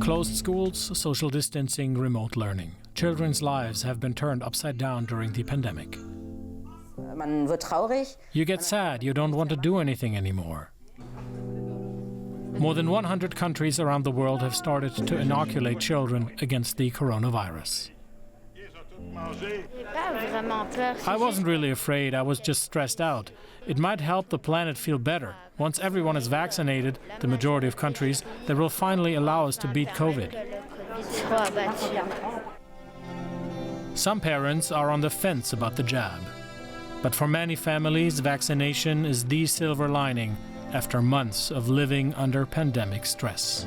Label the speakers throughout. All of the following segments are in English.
Speaker 1: Closed schools, social distancing, remote learning. Children's lives have been turned upside down during the pandemic. You get sad, you don't want to do anything anymore. More than 100 countries around the world have started to inoculate children against the coronavirus. I wasn't really afraid, I was just stressed out. It might help the planet feel better. Once everyone is vaccinated, the majority of countries, they will finally allow us to beat COVID. Some parents are on the fence about the jab. But for many families, vaccination is the silver lining after months of living under pandemic stress.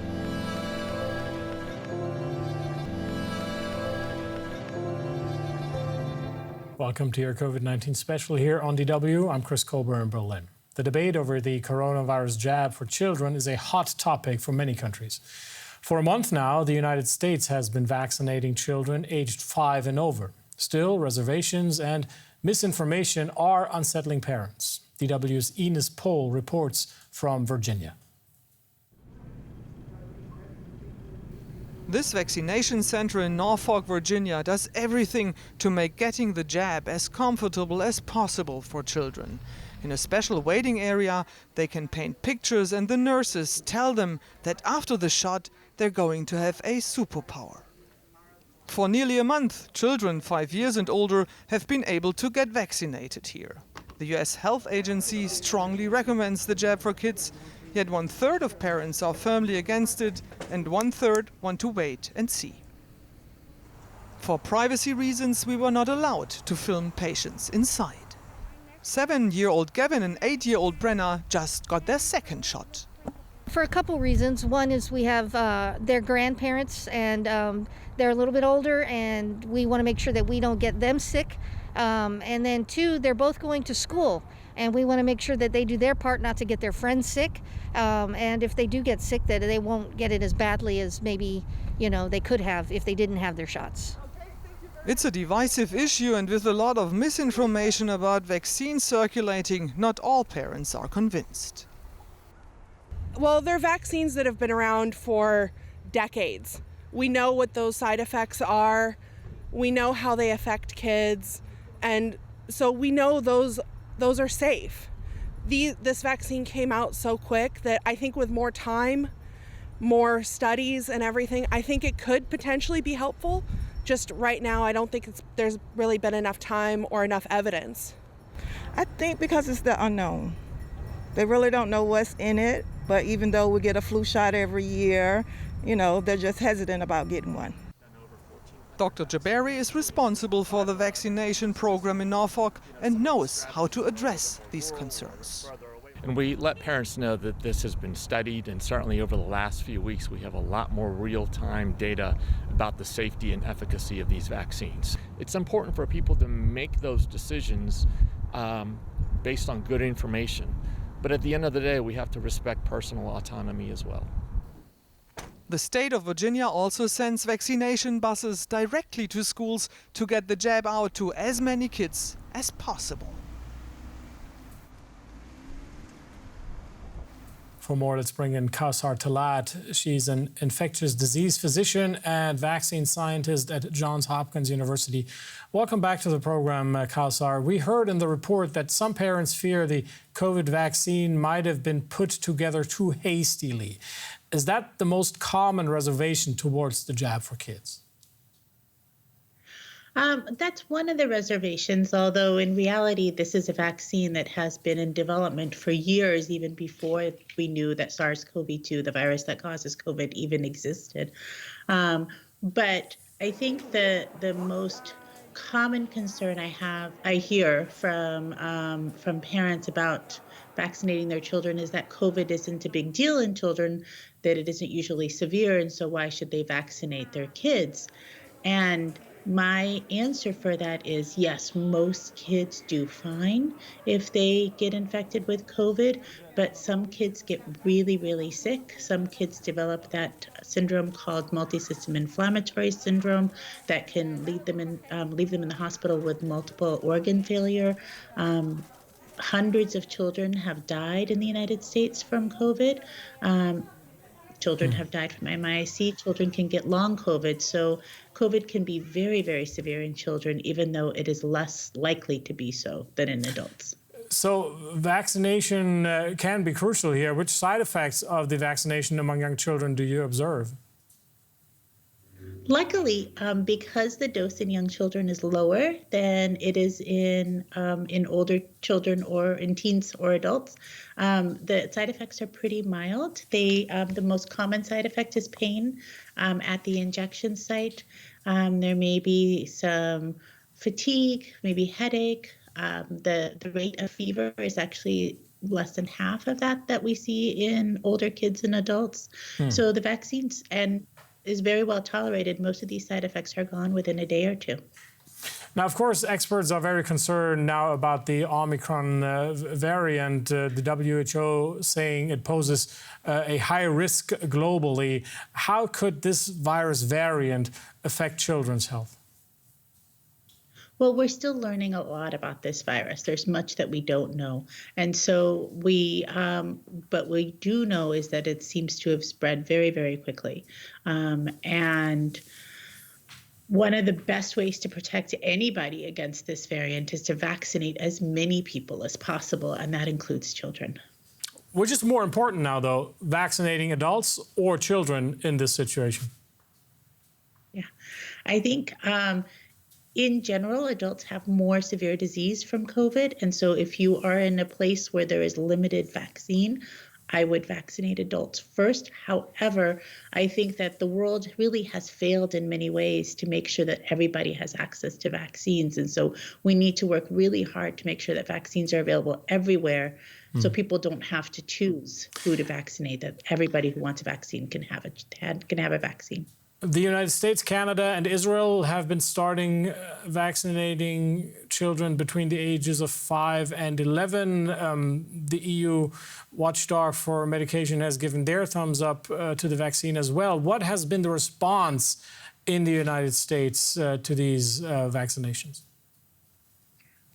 Speaker 1: Welcome to your COVID-19 special here on DW. I'm Chris Colbert in Berlin. The debate over the coronavirus jab for children is a hot topic for many countries. For a month now, the United States has been vaccinating children aged 5 and over. Still, reservations and misinformation are unsettling parents. DW's Ines Pohl reports from Virginia.
Speaker 2: This vaccination center in Norfolk, Virginia does everything to make getting the jab as comfortable as possible for children. In a special waiting area, they can paint pictures and the nurses tell them that after the shot, they're going to have a superpower. For nearly a month, children 5 years and older have been able to get vaccinated here. The US Health Agency strongly recommends the jab for kids, yet 1/3 of parents are firmly against it and 1/3 want to wait and see. For privacy reasons, we were not allowed to film patients inside. 7-year-old Gavin and 8-year-old Brenna just got their second shot.
Speaker 3: For a couple reasons. One is we have their grandparents and they're a little bit older and we want to make sure that we don't get them sick. And then two, they're both going to school and we want to make sure that they do their part not to get their friends sick. And if they do get sick, that they won't get it as badly as maybe, they could have if they didn't have their shots.
Speaker 2: It's a divisive issue, and with a lot of misinformation about vaccines circulating, not all parents are convinced.
Speaker 4: Well, they're vaccines that have been around for decades. We know what those side effects are. We know how they affect kids. And so we know those are safe. This vaccine came out so quick that I think with more time, more studies and everything, I think it could potentially be helpful. Just right now, I don't think there's really been enough time or enough evidence.
Speaker 5: I think because it's the unknown. They really don't know what's in it, but even though we get a flu shot every year, they're just hesitant about getting one.
Speaker 2: Dr. Jabari is responsible for the vaccination program in Norfolk and knows how to address these concerns.
Speaker 6: And we let parents know that this has been studied, and certainly over the last few weeks we have a lot more real-time data about the safety and efficacy of these vaccines. It's important for people to make those decisions based on good information. But at the end of the day, we have to respect personal autonomy as well.
Speaker 2: The state of Virginia also sends vaccination buses directly to schools to get the jab out to as many kids as possible.
Speaker 1: For more, let's bring in Kausar Talat. She's an infectious disease physician and vaccine scientist at Johns Hopkins University. Welcome back to the program, Kausar. We heard in the report that some parents fear the COVID vaccine might have been put together too hastily. Is that the most common reservation towards the jab for kids?
Speaker 7: That's one of the reservations, although in reality, this is a vaccine that has been in development for years, even before we knew that SARS-CoV-2, the virus that causes COVID, even existed. But I think the most common concern I hear from parents about vaccinating their children is that COVID isn't a big deal in children, that it isn't usually severe, and so why should they vaccinate their kids? And my answer for that is yes, most kids do fine if they get infected with COVID, but some kids get really, really sick. Some kids develop that syndrome called multisystem inflammatory syndrome that can leave them in the hospital with multiple organ failure. Hundreds of children have died in the United States from COVID. Children have died from MIC. Children can get long COVID. So COVID can be very, very severe in children, even though it is less likely to be so than in adults.
Speaker 1: So vaccination can be crucial here. Which side effects of the vaccination among young children do you observe?
Speaker 7: Luckily, because the dose in young children is lower than it is in older children or in teens or adults, the side effects are pretty mild. The most common side effect is pain at the injection site. There may be some fatigue, maybe headache. The rate of fever is actually less than half of that we see in older kids and adults. So the vaccines is very well tolerated. Most of these side effects are gone within a day or two.
Speaker 1: Now, of course, experts are very concerned now about the Omicron variant. The WHO saying it poses a high risk globally. How could this virus variant affect children's health?
Speaker 7: Well, we're still learning a lot about this virus. There's much that we don't know. And so but we do know is that it seems to have spread very, very quickly. And one of the best ways to protect anybody against this variant is to vaccinate as many people as possible, and that includes children.
Speaker 1: Which is more important now, though, vaccinating adults or children in this situation?
Speaker 7: Yeah, I think in general, adults have more severe disease from COVID. And so if you are in a place where there is limited vaccine, I would vaccinate adults first. However, I think that the world really has failed in many ways to make sure that everybody has access to vaccines. And so we need to work really hard to make sure that vaccines are available everywhere so people don't have to choose who to vaccinate, that everybody who wants a vaccine can have a vaccine.
Speaker 1: The United States, Canada, and Israel have been starting vaccinating children between the ages of 5 and 11. The EU watchdog for medication has given their thumbs up to the vaccine as well. What has been the response in the United States to these vaccinations?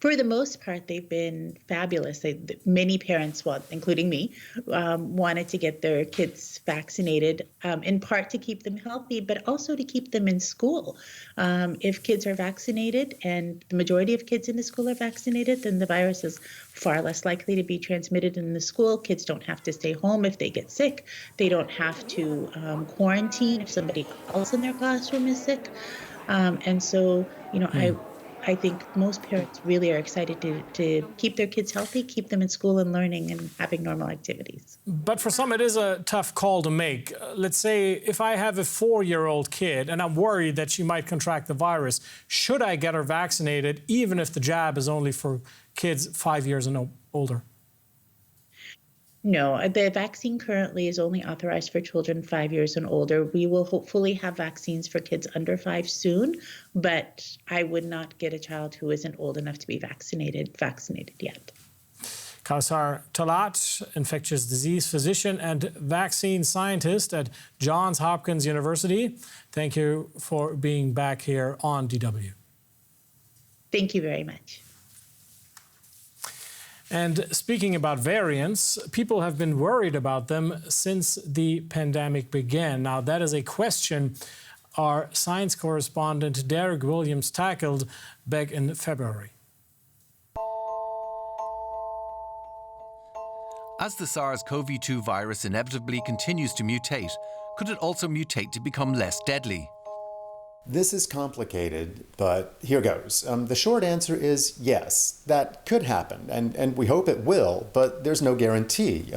Speaker 7: For the most part, they've been fabulous. Many parents, well, including me, wanted to get their kids vaccinated, in part to keep them healthy, but also to keep them in school. If kids are vaccinated and the majority of kids in the school are vaccinated, then the virus is far less likely to be transmitted in the school. Kids don't have to stay home if they get sick. They don't have to quarantine if somebody else in their classroom is sick. And so, I think most parents really are excited to keep their kids healthy, keep them in school and learning and having normal activities.
Speaker 1: But for some, it is a tough call to make. Let's say if I have a 4-year-old kid and I'm worried that she might contract the virus, should I get her vaccinated even if the jab is only for kids 5 years and older?
Speaker 7: No, the vaccine currently is only authorized for children 5 years and older. We will hopefully have vaccines for kids under 5 soon, but I would not get a child who isn't old enough to be vaccinated yet.
Speaker 1: Kausar Talat, infectious disease physician and vaccine scientist at Johns Hopkins University. Thank you for being back here on DW.
Speaker 7: Thank you very much.
Speaker 1: And speaking about variants, people have been worried about them since the pandemic began. Now, that is a question our science correspondent Derek Williams tackled back in February.
Speaker 8: As the SARS-CoV-2 virus inevitably continues to mutate, could it also mutate to become less deadly?
Speaker 9: This is complicated, but here goes. The short answer is yes, that could happen, and we hope it will, but there's no guarantee.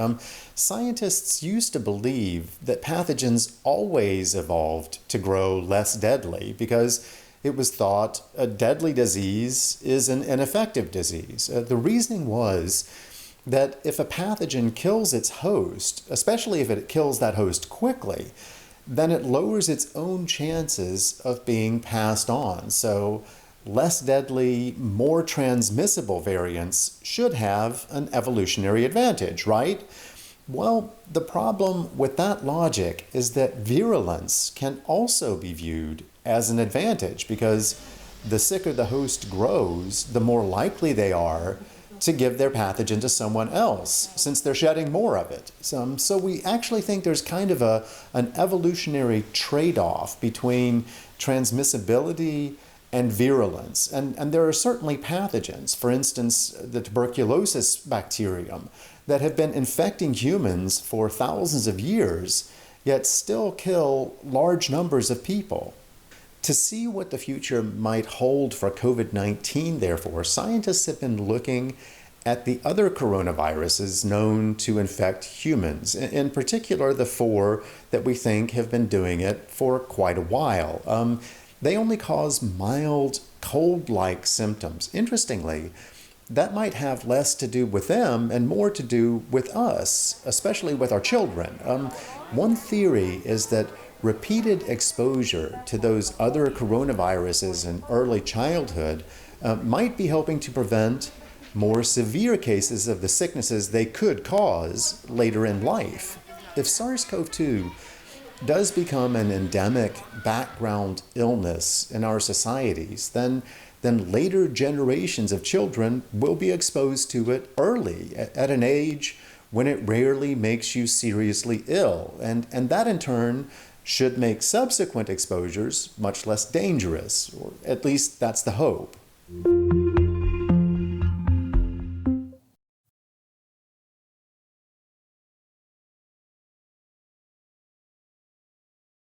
Speaker 9: Scientists used to believe that pathogens always evolved to grow less deadly because it was thought a deadly disease is an ineffective disease. The reasoning was that if a pathogen kills its host, especially if it kills that host quickly, then it lowers its own chances of being passed on. So less deadly, more transmissible variants should have an evolutionary advantage, right? Well, the problem with that logic is that virulence can also be viewed as an advantage because the sicker the host grows, the more likely they are to give their pathogen to someone else, since they're shedding more of it. So we actually think there's kind of an evolutionary trade-off between transmissibility and virulence. And there are certainly pathogens, for instance, the tuberculosis bacterium, that have been infecting humans for thousands of years, yet still kill large numbers of people. To see what the future might hold for COVID-19, therefore, scientists have been looking at the other coronaviruses known to infect humans, in particular the 4 that we think have been doing it for quite a while. They only cause mild cold-like symptoms. Interestingly, that might have less to do with them and more to do with us, especially with our children. One theory is that repeated exposure to those other coronaviruses in early childhood might be helping to prevent more severe cases of the sicknesses they could cause later in life. If SARS-CoV-2 does become an endemic background illness in our societies, then later generations of children will be exposed to it early, at an age when it rarely makes you seriously ill. And that in turn should make subsequent exposures much less dangerous, or at least that's the hope.